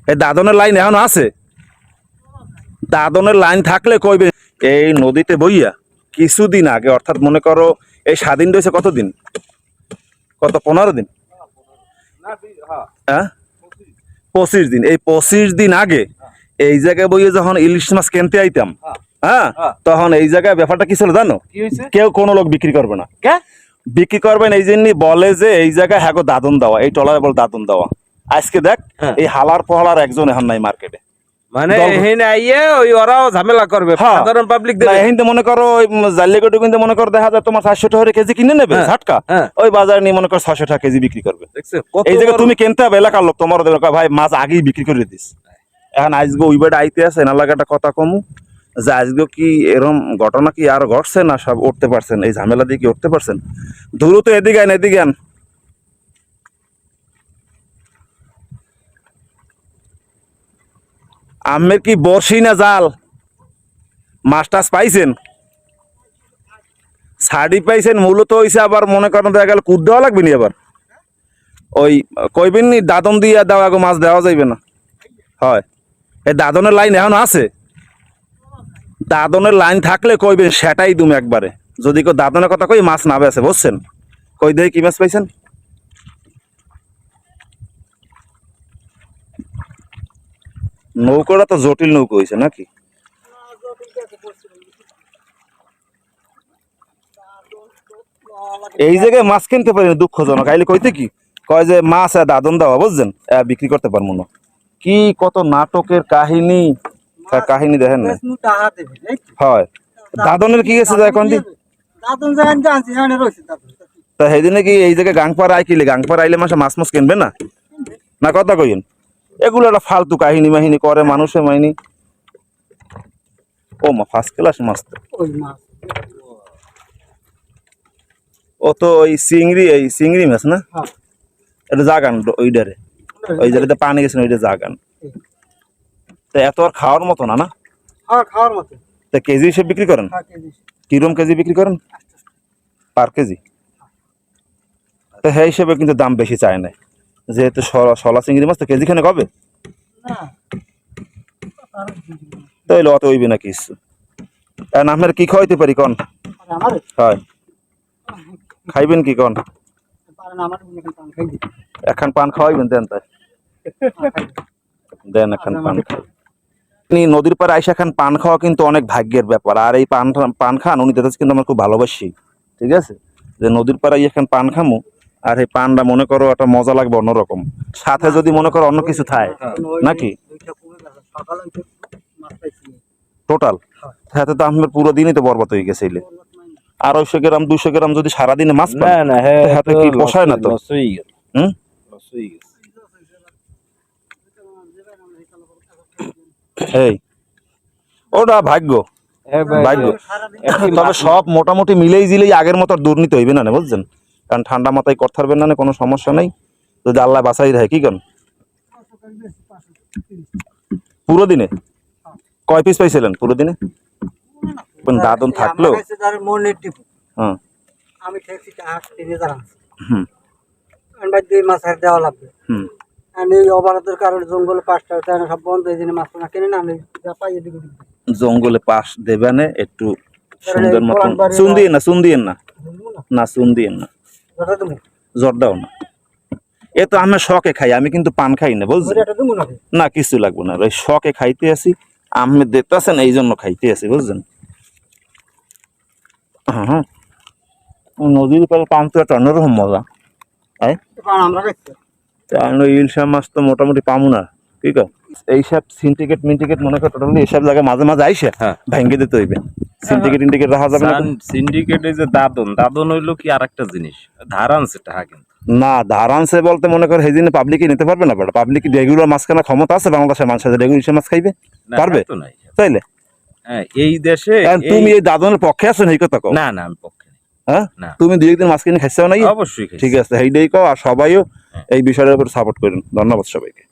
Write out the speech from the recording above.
এই দাদনের লাইন এখন আছে, দাদনের লাইন থাকলে কইবে। এই নদীতে বইয়া কিছুদিন আগে, অর্থাৎ মনে করো এই স্বাধীন রয়েছে কতদিন, কত 15 দিন, হ্যাঁ 25 দিন, এই 25 দিন আগে এই জায়গায় বইয়ে যখন ইলিশ মাছ কিনতে আইতাম, হ্যাঁ তখন এই জায়গায় ব্যাপারটা কি ছিল জানো, কেউ কোনো লোক বিক্রি করবে না, বিক্রি করবেন এই জন্য বলে যে এই জায়গায় হ্যাঁ দাদন দেওয়া, এই টলারে বল দাদন দেওয়া। আজকে দেখ এই হালার পহলার একজন এখন নাই মার্কেটে, মানে ওরাও ঝামেলা করবে সাধারণ পাবলিক মনে করো জালিয়াগড় কিন্তু মনে করো দেখা যায় তোমার 400 টাকা কেজি কিনে নেবে ঝাটকা, ওই বাজারে নিয়ে মনে করো 600 টাকা কেজি বিক্রি করবে। এই জায়গায় তুমি কিনতে হবে এলাকার লোক তোমার ভাই মাছ আগেই বিক্রি করে দিস। এখন আজকে ওই বেড়ে আইতে আছে না লাগাটা কথা কমু যে আজকে কি এরকম ঘটনা কি আর ঘটছে না সব উঠতে পারছেন, এই ঝামেলা দিয়ে কি উঠতে পারছেন? দ্রুত এদিকে আন, এদিকে আন। আমের কি বর্ষি না জাল, মাছ টাছ পাইছেন? শাড়ি পাইছেন মূলত হইছে, আবার মনে করেন দেখা গেল কুদ দেওয়া লাগবে নি, আবার ওই কইবেন নি দাদন দিয়ে দেওয়া গো মাছ দেওয়া যাইবে না। হয় এই দাদনের লাইন এখন আছে, দাদনের লাইন থাকলে কইবেন সেটাই তুমি একবারে। যদি কেউ দাদনের কথা কই মাছ না বেছে, বুঝছেন? কই দেখি কি মাছ পাইছেন? নৌকোটা তো জটিল নৌকো হয়েছে নাকি? এই জায়গায় মাছ কিনতে পারি দুঃখজনক। আইলে কইতে কি কয় যে মাছ দাদন দেওয়া, বুঝছেন, বিক্রি করতে পারবো না। কি কত নাটকের কাহিনী, কাহিনী দেখেন না? হয় দাদনের কি গেছে এখন তা সেইদিনে কি এই জায়গায় গাংপাড়া আইকিলে, গাংপাড়া আইলে মাসে মাছ মাছ কিনবে না, না কথা কইন? এগুলো একটা ফালতু কাহিনী মাহিনী করে মানুষে মাইনি। ও মা ফার্স্ট ক্লাস মাছ তো, ও তো ওই চিংড়ি, এই চিংড়ি মাছ না, এটা জাগান ওইটারে, ওই জায়গাতে পানি গেছে ওইটা জাগান। তা এত আর খাওয়ার মতো না, না খাওয়ার মতো। তা কেজি হিসেবে বিক্রি করেন? কিরম কেজি বিক্রি করেন? পার কেজি? তা সেই হিসেবে কিন্তু দাম বেশি চায় না, যেহেতু শলা চিংড়ি মাছ তো কেজি খানে কবে, তাইলে অত হইবে না কিছু। আপনার কি খাওয়াইতে পারি কন? হয় খাইবেন কি কন? এখন পান খাওয়াইবেন, দেন তাই দেন এখন পান খাই। নদীর পাড়ে আইসা খান পান খাওয়া কিন্তু অনেক ভাগ্যের ব্যাপার। আর এই পান খান উনি দেখেছে কিন্তু আমার খুব ভালোবাসি, ঠিক আছে, যে নদীর পাড়ে এখন পান খামু, আর এই পানটা মনে করো একটা মজা লাগবে অন্যরকম, সাথে যদি মনে করো অন্য কিছু থাকে নাকি টোটাল, সাথে তো আপনার পুরো দিনই তো বরবাদ হয়ে গেছে। 250 গ্রাম 200 গ্রাম যদি সারাদিনে মাছ পান, হাতে কি পোষায় না তো? এই ওটা ভাগ্য, ভাগ্য। তবে সব মোটামুটি মিলেই জিলেই আগের মতো দুর্নীতি হইবে না, বুঝছেন? কারণ ঠান্ডা মাথায় করতে পারবেন না, কোনো সমস্যা নেই যদি আল্লাহ বাঁচাই রাখে। কি কেন পুরো দিনে কয় পিস পাইছিলেন পুরো দিনে? দাদন থাকলেও হ্যাঁ আমি খেয়েছি 3000 মাছের দেওয়া লাগবে। আমি অবরোধের কারণে জঙ্গলে 5টা সব বন্ধ, এই জন্য মাছ না কিনে না আমি পাই এদিকে। জঙ্গলে পাশ দেবেন একটু সুন্দর মতন, চুন দিয়ে না, চুন দিয়ে না, না চুন দিয়ে না, জ্বর দাও না। এ তো আমি শখে খাই, আমি কিন্তু পান খাই না, বুঝছেন? না কিছু লাগবে না, ওই শখে খাইতে আসি, আমি দেখতেছেন এই জন্য খাইতে আসি, বুঝছেন? হ্যাঁ নদীর পাড়ে পান তো একটা অন্যরকম মজা। ইলশা মাছ তো মোটামুটি পামু না, ঠিক আছে? এইসব সিন্ডিকেট মিন্ডিকেট মনে করো টোটালি এইসব জায়গায় মাঝে মাঝে আইসে ভেঙে দিতে হইবে। সিন্ডিকেট ইন্ডিকেট রাখা যাবে না। সিন্ডিকেট এই যে দাদন হইলো কি আরেকটা জিনিস, ধার আনছে টাকা কিন্তু না, ধার আনছে বলতে মনে করো সেই দিনে পাবলিকে নিতে পারবে না, বেটা পাবলিক রেগুলার মাছ কেনার ক্ষমতা আছে বাংলাদেশের মানুষের? রেগুলার মাছ খাইবে পারবে তো নাই তাইলে? এই দেশে তুমি এই দাদনের পক্ষে আছো এই কথা কও? না না আমি পক্ষে। হ্যাঁ তুমি 2 একদিন মাছ কিনে খাইছো নাকি? অবশ্যই ঠিক আছে, এইটাই কও। আর সবাইও এই বিষয়ের উপর সাপোর্ট করেন। ধন্যবাদ সবাইকে।